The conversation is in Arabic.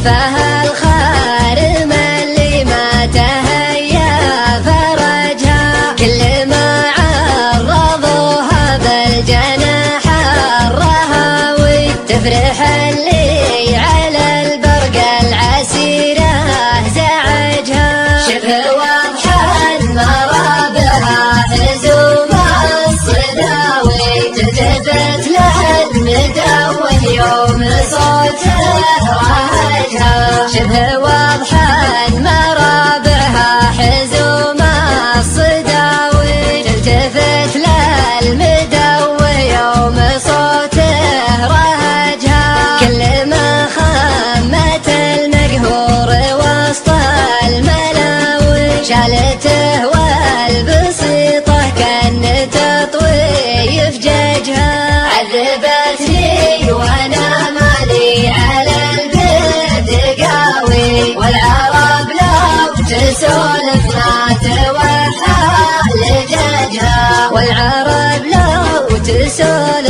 كفاها الخارم اللي ما تهيا فرجها، كل ما عرضوها بالجناح الرهاوي تفرح اللي على البرق العسيرة زعجها. شبه واضحا مرابها حزوم الصداوي تلتفت له المداوي يوم صوته رهجها. شبه واضحا مرابعها حزوم الصداوي تلتفت له المداوي يوم صوته رهجها. كل ما خمت المقهور وسط الملاوي شالته والبسيطة كان تطوي في ججها. عذبتني وانا مالي على البيت قاوي، والعرب لو تسولف ما توحى لججها. والعرب لو تسولف